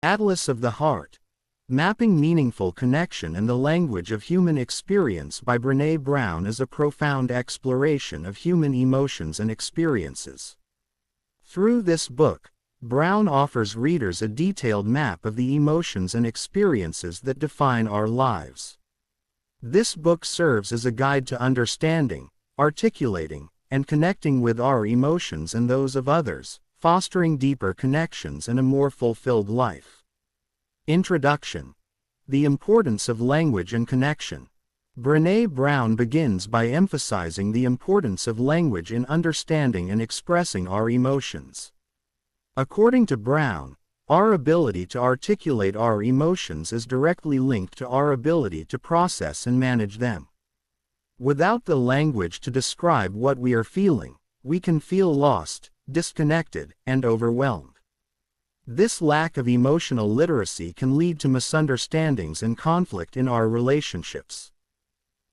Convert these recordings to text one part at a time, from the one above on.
Atlas of the Heart. Mapping Meaningful Connection and the Language of Human Experience by Brené Brown is a profound exploration of human emotions and experiences. Through this book, Brown offers readers a detailed map of the emotions and experiences that define our lives. This book serves as a guide to understanding, articulating, and connecting with our emotions and those of others, fostering deeper connections and a more fulfilled life. Introduction. The importance of language and connection. Brené Brown begins by emphasizing the importance of language in understanding and expressing our emotions. According to Brown, our ability to articulate our emotions is directly linked to our ability to process and manage them. Without the language to describe what we are feeling, we can feel lost, disconnected, and overwhelmed. This lack of emotional literacy can lead to misunderstandings and conflict in our relationships.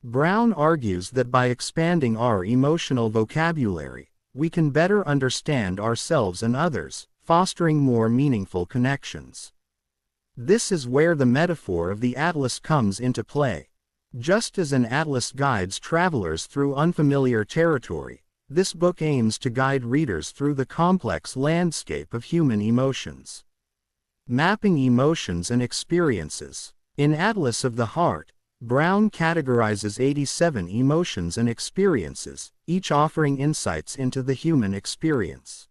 Brown argues that by expanding our emotional vocabulary, we can better understand ourselves and others, fostering more meaningful connections. This is where the metaphor of the atlas comes into play. Just as an atlas guides travelers through unfamiliar territory, this book aims to guide readers through the complex landscape of human emotions. Mapping emotions and experiences. In Atlas of the Heart, Brown categorizes 87 emotions and experiences, each offering insights into the human experience.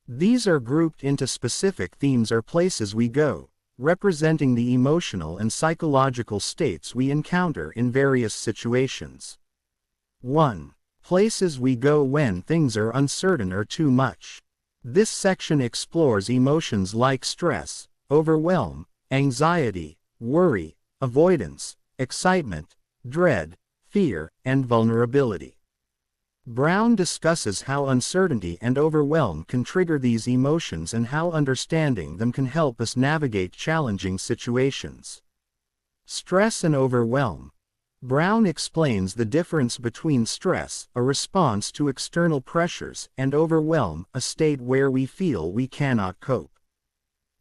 These are grouped into specific themes or places we go, representing the emotional and psychological states we encounter in various situations. 1. Places we go when things are uncertain or too much. This section explores emotions like stress, overwhelm, anxiety, worry, avoidance, excitement, dread, fear, and vulnerability. Brown discusses how uncertainty and overwhelm can trigger these emotions and how understanding them can help us navigate challenging situations. Stress and overwhelm. Brown explains the difference between stress, a response to external pressures, and overwhelm, a state where we feel we cannot cope.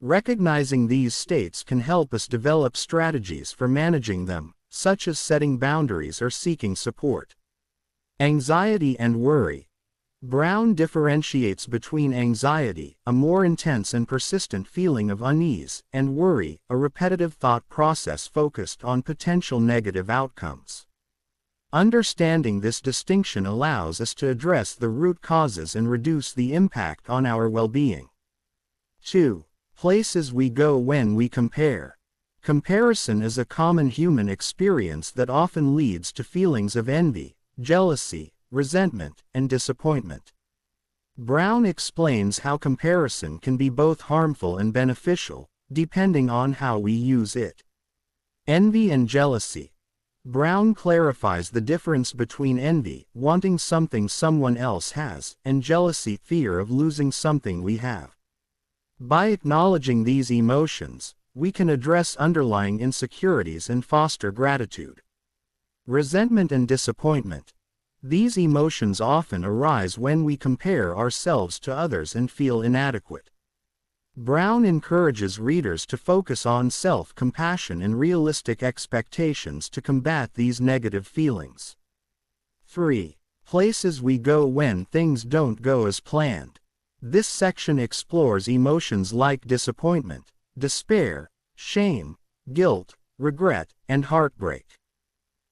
Recognizing these states can help us develop strategies for managing them, such as setting boundaries or seeking support. Anxiety and worry. Brown differentiates between anxiety, a more intense and persistent feeling of unease, and worry, a repetitive thought process focused on potential negative outcomes. Understanding this distinction allows us to address the root causes and reduce the impact on our well-being. 2. Places we go when we compare. Comparison is a common human experience that often leads to feelings of envy, jealousy, resentment, and disappointment. Brown explains how comparison can be both harmful and beneficial, depending on how we use it. Envy and jealousy. Brown clarifies the difference between envy, wanting something someone else has, and jealousy, fear of losing something we have. By acknowledging these emotions, we can address underlying insecurities and foster gratitude. Resentment and disappointment. These emotions often arise when we compare ourselves to others and feel inadequate. Brown encourages readers to focus on self-compassion and realistic expectations to combat these negative feelings. 3. Places we go when things don't go as planned. This section explores emotions like disappointment, despair, shame, guilt, regret, and heartbreak.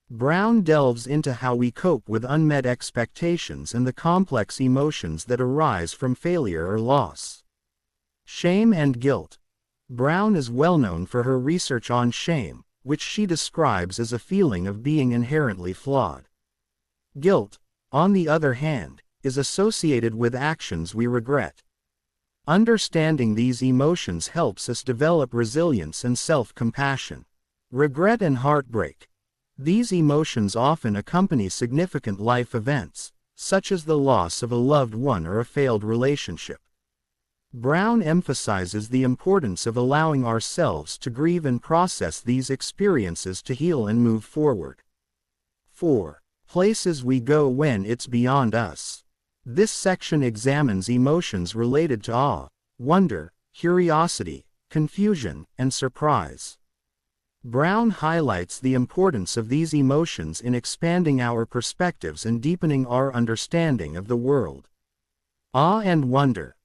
Brown delves into how we cope with unmet expectations and the complex emotions that arise from failure or loss. Shame and guilt. Brown is well known for her research on shame, which she describes as a feeling of being inherently flawed. Guilt, on the other hand, is associated with actions we regret. Understanding these emotions helps us develop resilience and self-compassion. Regret and heartbreak. These emotions often accompany significant life events, such as the loss of a loved one or a failed relationship. Brown emphasizes the importance of allowing ourselves to grieve and process these experiences to heal and move forward. 4. Places we go when it's beyond us. This section examines emotions related to awe, wonder, curiosity, confusion, and surprise. Brown highlights the importance of these emotions in expanding our perspectives and deepening our understanding of the world. Awe and wonder.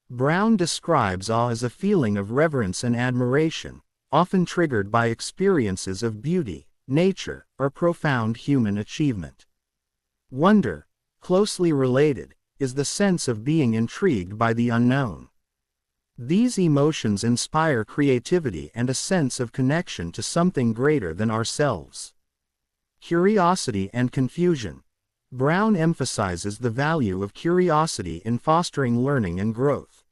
Brown describes awe as a feeling of reverence and admiration, often triggered by experiences of beauty, nature, or profound human achievement. Wonder, closely related, is the sense of being intrigued by the unknown. These emotions inspire creativity and a sense of connection to something greater than ourselves. Curiosity and confusion. Brown emphasizes the value of curiosity in fostering learning and growth.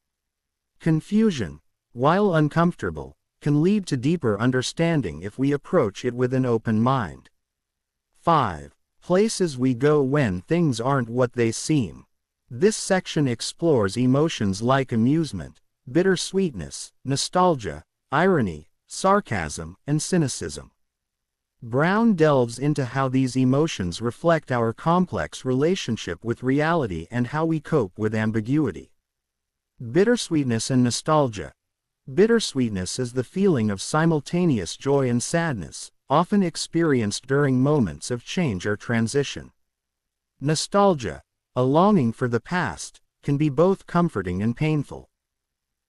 Confusion, while uncomfortable, can lead to deeper understanding if we approach it with an open mind. 5. Places we go when things aren't what they seem. This section explores emotions like amusement, bittersweetness, nostalgia, irony, sarcasm, and cynicism. Brown delves into how these emotions reflect our complex relationship with reality and how we cope with ambiguity. Bittersweetness and nostalgia. Bittersweetness is the feeling of simultaneous joy and sadness, often experienced during moments of change or transition. Nostalgia, a longing for the past, can be both comforting and painful.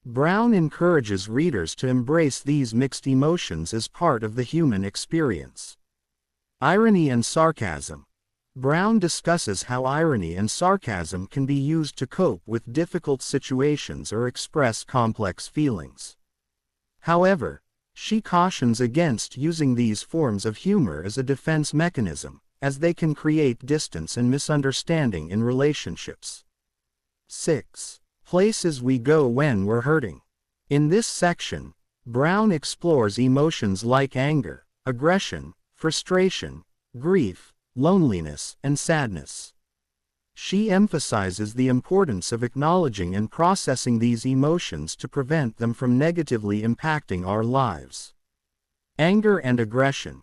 Brown encourages readers to embrace these mixed emotions as part of the human experience. Irony and sarcasm. Brown discusses how irony and sarcasm can be used to cope with difficult situations or express complex feelings. However, she cautions against using these forms of humor as a defense mechanism, as they can create distance and misunderstanding in relationships. 6. Places we go when we're hurting. In this section, Brown explores emotions like anger, aggression, frustration, grief, loneliness, and sadness. She emphasizes the importance of acknowledging and processing these emotions to prevent them from negatively impacting our lives. Anger and aggression.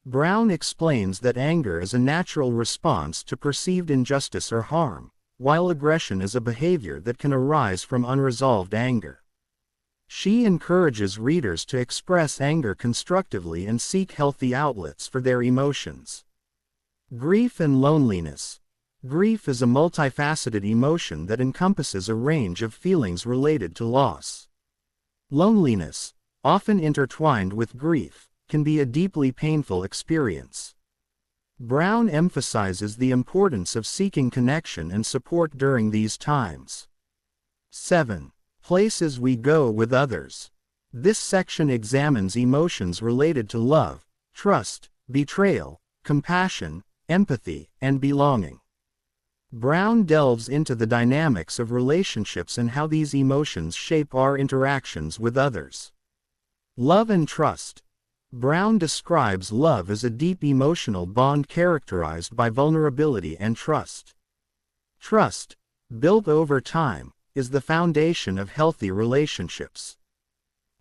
Brown explains that anger is a natural response to perceived injustice or harm, while aggression is a behavior that can arise from unresolved anger. She encourages readers to express anger constructively and seek healthy outlets for their emotions. Grief and loneliness. Grief is a multifaceted emotion that encompasses a range of feelings related to loss. Loneliness, often intertwined with grief, can be a deeply painful experience. Brown emphasizes the importance of seeking connection and support during these times. 7. Places we go with others. This section examines emotions related to love, trust, betrayal, compassion, empathy, and belonging. Brown delves into the dynamics of relationships and how these emotions shape our interactions with others. Love and trust. Brown describes love as a deep emotional bond characterized by vulnerability and trust. Trust, built over time, is the foundation of healthy relationships.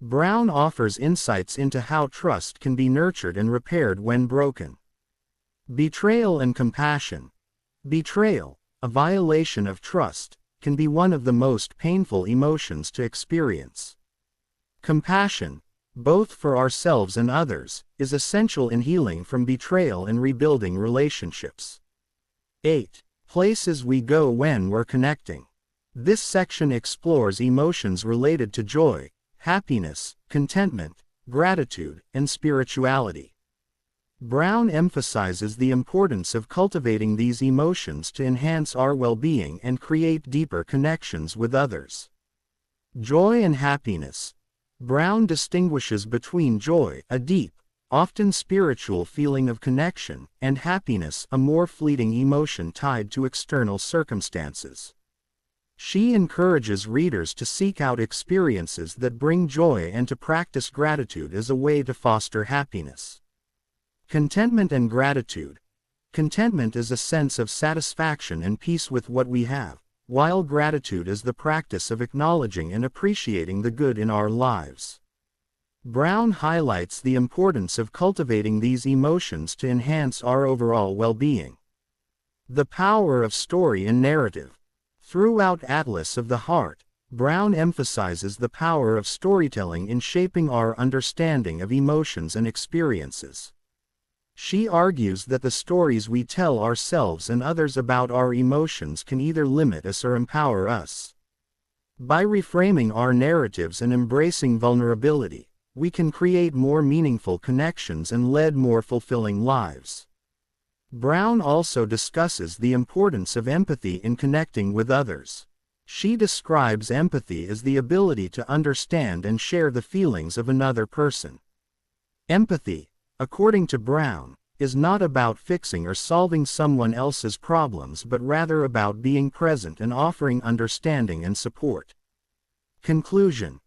Brown offers insights into how trust can be nurtured and repaired when broken. Betrayal and compassion. Betrayal, a violation of trust, can be one of the most painful emotions to experience. Compassion, both for ourselves and others, is essential in healing from betrayal and rebuilding relationships. 8. Places we go when we're connecting. This section explores emotions related to joy, happiness, contentment, gratitude, and spirituality. Brown emphasizes the importance of cultivating these emotions to enhance our well-being and create deeper connections with others. Joy and happiness. Brown distinguishes between joy, a deep, often spiritual feeling of connection, and happiness, a more fleeting emotion tied to external circumstances. She encourages readers to seek out experiences that bring joy and to practice gratitude as a way to foster happiness. Contentment and gratitude. Contentment is a sense of satisfaction and peace with what we have, while gratitude is the practice of acknowledging and appreciating the good in our lives. Brown highlights the importance of cultivating these emotions to enhance our overall well-being. The power of story and narrative. Throughout Atlas of the Heart, Brown emphasizes the power of storytelling in shaping our understanding of emotions and experiences. She argues that the stories we tell ourselves and others about our emotions can either limit us or empower us. By reframing our narratives and embracing vulnerability, we can create more meaningful connections and lead more fulfilling lives. Brown also discusses the importance of empathy in connecting with others. She describes empathy as the ability to understand and share the feelings of another person. Empathy, according to Brown, is not about fixing or solving someone else's problems but rather about being present and offering understanding and support. Conclusion.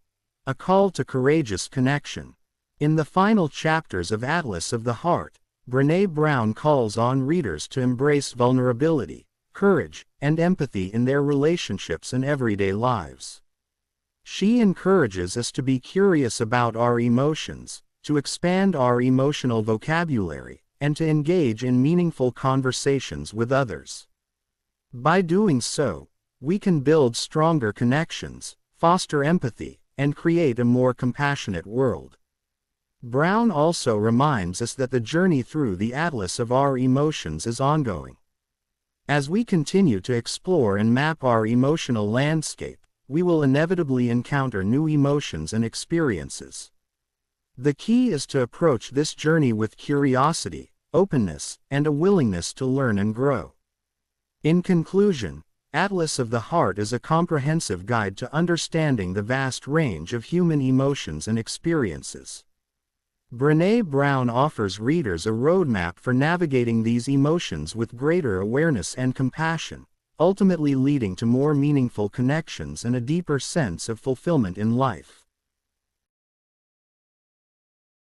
A call to courageous connection. In the final chapters of Atlas of the Heart, Brené Brown calls on readers to embrace vulnerability, courage, and empathy in their relationships and everyday lives. She encourages us to be curious about our emotions, to expand our emotional vocabulary, and to engage in meaningful conversations with others. By doing so, we can build stronger connections, foster empathy, and create a more compassionate world. Brown also reminds us that the journey through the atlas of our emotions is ongoing. As we continue to explore and map our emotional landscape, we will inevitably encounter new emotions and experiences. The key is to approach this journey with curiosity, openness, and a willingness to learn and grow. In conclusion, Atlas of the Heart is a comprehensive guide to understanding the vast range of human emotions and experiences. Brené Brown offers readers a roadmap for navigating these emotions with greater awareness and compassion, ultimately leading to more meaningful connections and a deeper sense of fulfillment in life.